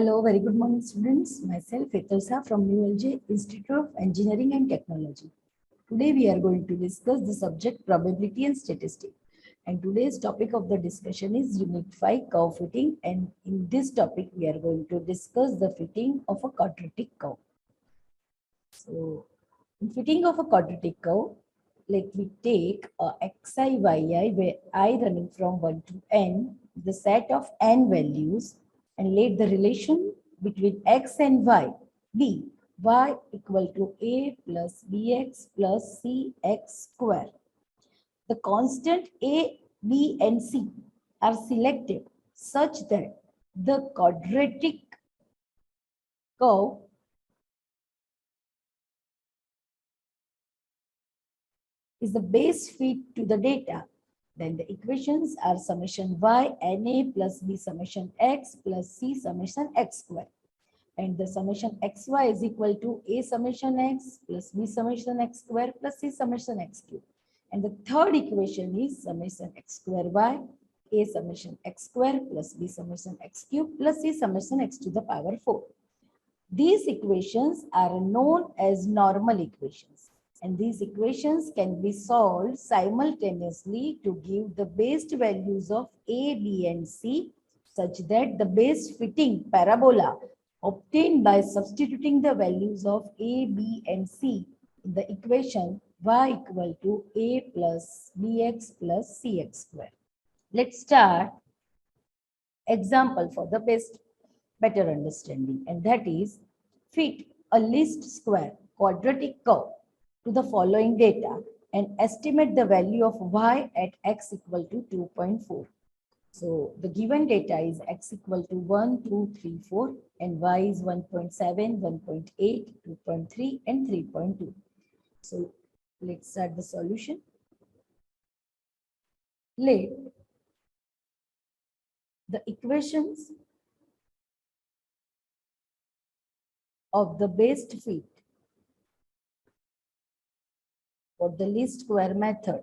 Hello, very good morning, students. Myself, Etolsa from ULJ Institute of Engineering and Technology. Today, we are going to discuss the subject probability and statistics. And today's topic of the discussion is Unit 5 curve fitting. And in this topic, we are going to discuss the fitting of a quadratic curve. So, in fitting of a quadratic curve, let me take a xi, yi, where I running from 1 to n, the set of n values, and let the relation between x and y be y equal to a plus bx plus cx square. The constant a, b, and c are selected such that the quadratic curve is the base fit to the data. Then the equations are summation y na plus b summation x plus c summation x square. And the summation xy is equal to a summation x plus b summation x square plus c summation x cube. And the third equation is summation x square y, a summation x square plus b summation x cube plus c summation x to the power 4. These equations are known as normal equations, and these equations can be solved simultaneously to give the base values of a, b, and c such that the base fitting parabola obtained by substituting the values of a, b, and c in the equation y equal to a plus bx plus cx square. Let's start example for the better understanding, and that is fit a least square quadratic curve to the following data and estimate the value of y at x equal to 2.4. So the given data is x equal to 1, 2, 3, 4 and y is 1.7, 1.8, 2.3 and 3.2. So let's start the solution. Let the equations of the base fit for the least square method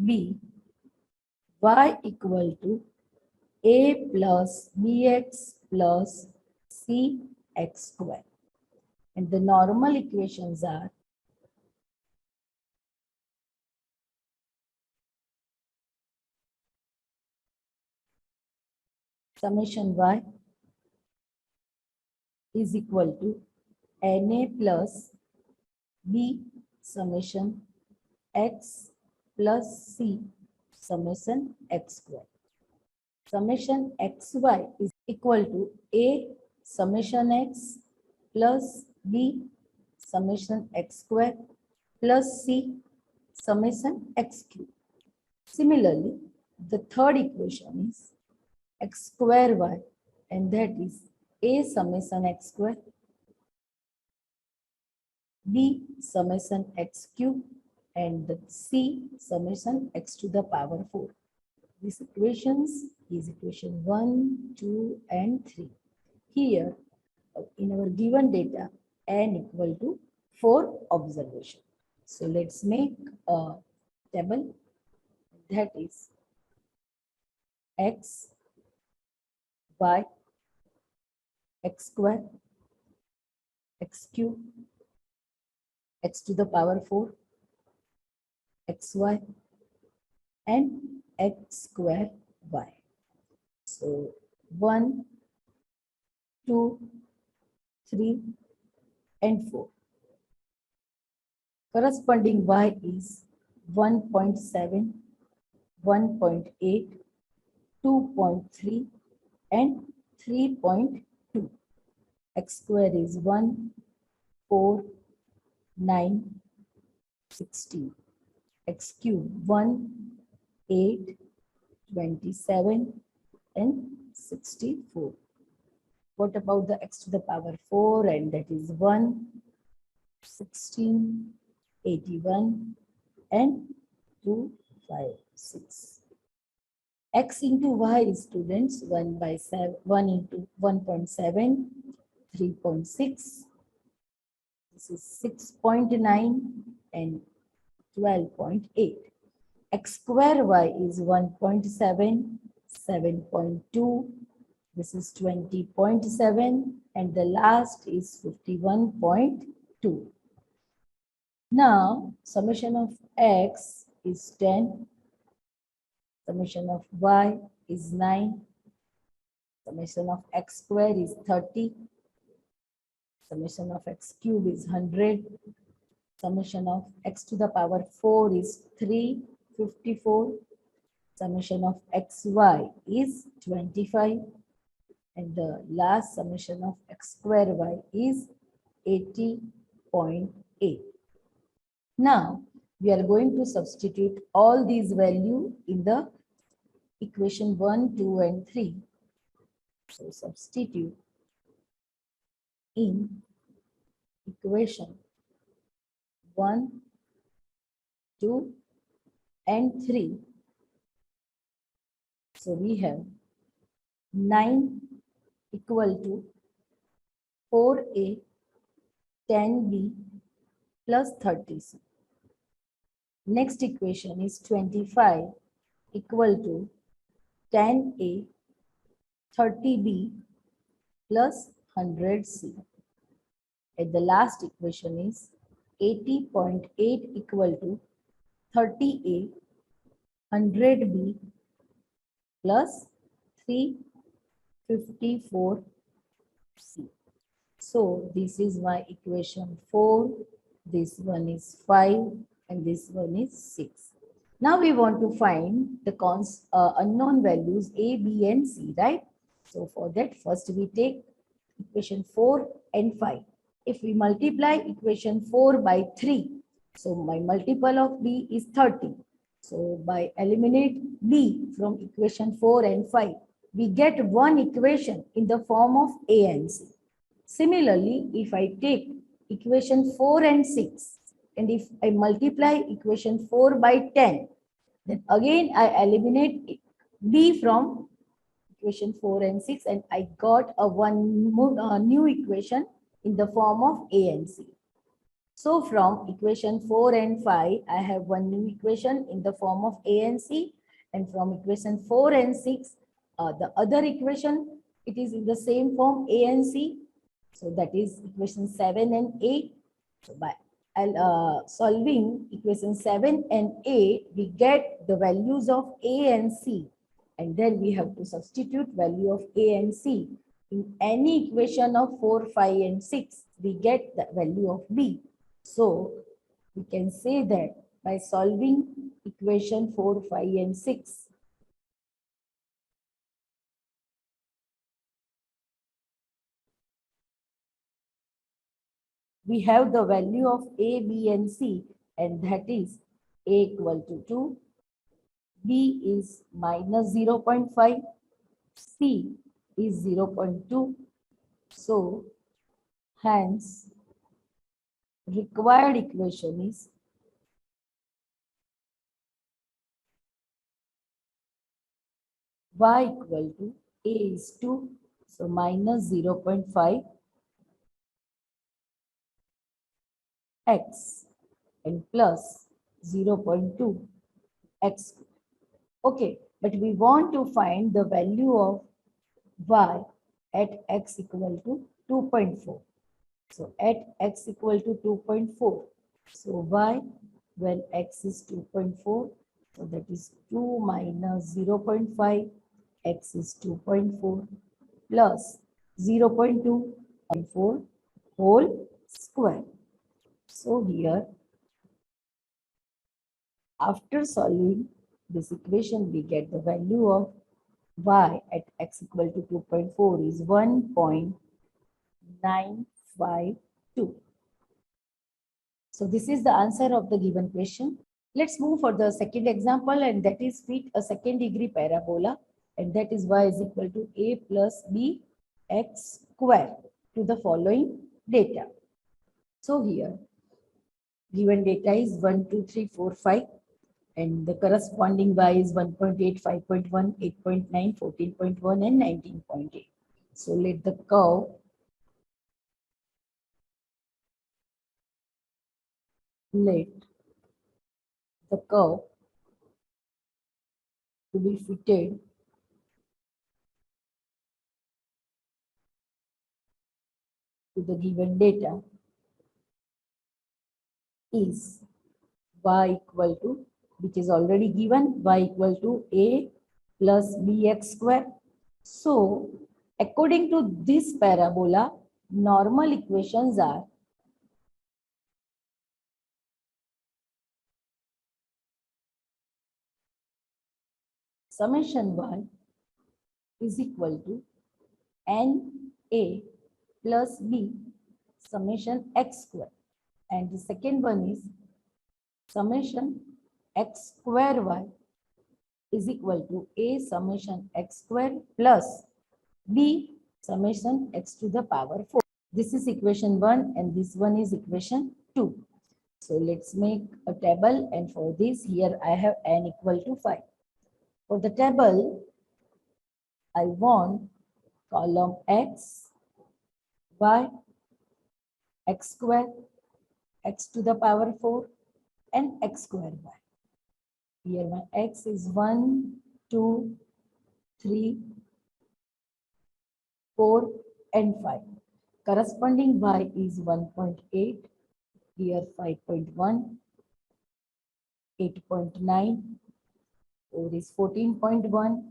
be y equal to a plus bx plus cx square. And the normal equations are summation y is equal to na plus b summation x plus c summation x square. Summation xy is equal to a summation x plus b summation x square plus c summation x cube. Similarly, the third equation is x square y, and that is a summation x square, b summation x cube, and the c summation x to the power 4. These equations is equation 1, 2, and 3. Here, in our given data, n equal to 4 observation. So let's make a table that is x, y, x square, x cube, x to the power 4, xy, and x square y. So 1, 2, 3, and 4. Corresponding y is 1.7, 1.8, 2.3, and 3.2. X square is 1, 4, 9, 16. X cube 1, 8, 27, and 64. What about the x to the power 4? And that is 1, 16, 81, and 2, 5, 6. X into Y is, students, 1 by 7, 1 into 1.7, 3.6. This is 6.9 and 12.8. X square Y is 1.7, 7.2. This is 20.7 and the last is 51.2. Now, summation of X is 10. Summation of Y is 9. Summation of X square is 30. Summation of X cube is 100. Summation of X to the power 4 is 354. Summation of XY is 25. And the last summation of X square Y is 80.8. Now, we are going to substitute all these values in the equation 1, 2, and 3. So, substitute in equation 1, 2, and 3. So, we have 9 equal to 4a 10b plus 30c. Next equation is 25 equal to 10a 30b plus 100c. And the last equation is 80.8 equal to 30a 100b plus 354c. So this is my equation 4, this one is 5, and this one is 6. Now we want to find the unknown values a, b, and c, right? So for that, first we take equation 4 and 5. If we multiply equation 4 by 3, so my multiple of b is 30. So by eliminate b from equation 4 and 5, we get one equation in the form of a and c. Similarly, if I take equation 4 and 6, and if I multiply equation 4 by 10, then again I eliminate b from equation 4 and 6, and I got a new equation in the form of a and c. So from equation 4 and 5, I have one new equation in the form of a and c, and from equation 4 and 6, the other equation, it is in the same form a and c. So that is equation 7 and 8. So by solving equation 7 and 8, we get the values of a and c. And then we have to substitute value of a and c. In any equation of 4, 5, and 6, we get the value of b. So we can say that by solving equation 4, 5, and 6, we have the value of a, b, and c, and that is a equal to 2, b is minus 0.5, c is 0.2. So hence required equation is y equal to a is 2, so minus 0.5 x and plus 0.2 x. Okay, but we want to find the value of y at x equal to 2.4. So at x equal to 2.4. So y when x is 2.4, so that is 2 minus 0.5, x is 2.4 plus 0.2 4 whole square. So here, after solving this equation, we get the value of y at x equal to 2.4 is 1.952. So this is the answer of the given question. Let's move for the second example, and that is fit a second degree parabola, and that is y is equal to a plus b x square to the following data. So here, given data is 1, 2, 3, 4, 5, and the corresponding y is 1.8, 5.1, 8.9, 14.1, and 19.8. So let the curve to be fitted to the given data is y equal to, which is already given, y equal to a plus bx square. So according to this parabola, normal equations are summation y is equal to na plus b summation x square, and the second one is summation x square y is equal to a summation x square plus b summation x to the power 4. This is equation 1 and this one is equation 2. So let's make a table, and for this here I have n equal to 5. For the table, I want column x, y, x square, x to the power 4 and x square y. Here my x is 1, 2, 3, 4 and 5. Corresponding y is 1.8, here 5.1, 8.9, 4 is 14.1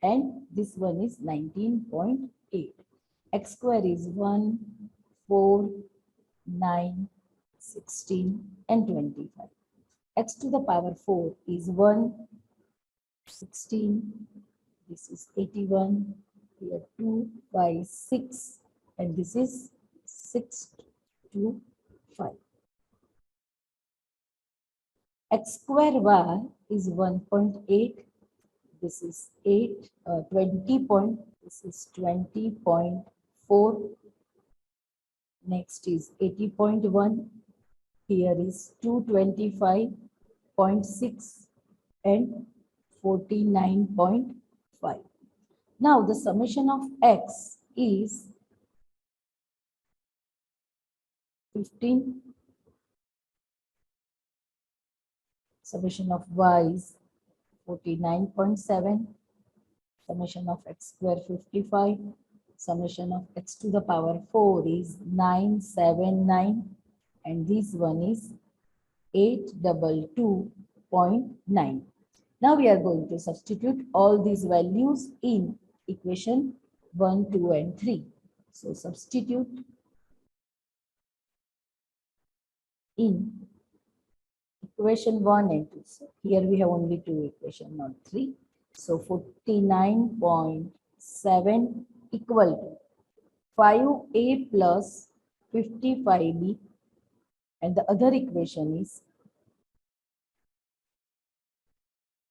and this one is 19.8. X square is 1, 4, 9, 16 and 25. X to the power 4 is 1, 16, this is 81, here 2, 5, 6 and this is 6 to 5. X square y is 1.8, this is 20 this is 20.4, next is 80.1, here is 225.6 and 49.5. Now the summation of x is 15, summation of y is 49.7, summation of x square 55, summation of x to the power 4 is 979 and this one is 822.9. Now we are going to substitute all these values in equation 1, 2 and 3. So substitute in equation 1 and 2. So here we have only 2 equations, not 3. So 49.7 equal to 5a plus 55b, and the other equation is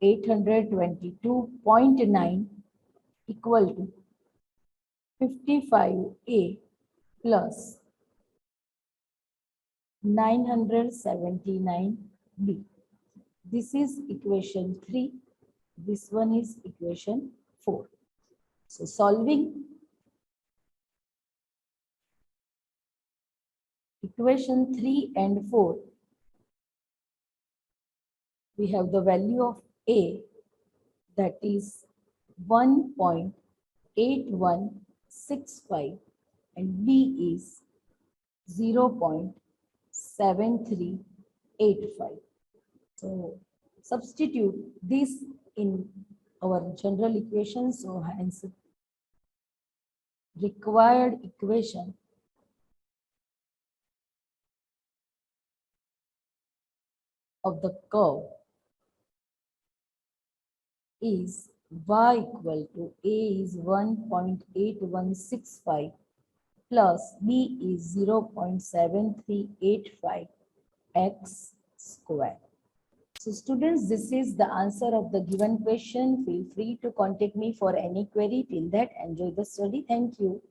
822.9 equal to 55a plus 979b. This is equation 3. This one is equation 4. So solving equation 3 and 4, we have the value of a, that is 1.8165 and b is 0.7385. So substitute this in our general equation. So hence required equation of the curve is y equal to a is 1.8165 plus b is 0.7385 x square. So students, this is the answer of the given question. Feel free to contact me for any query. Till that, enjoy the study. Thank you.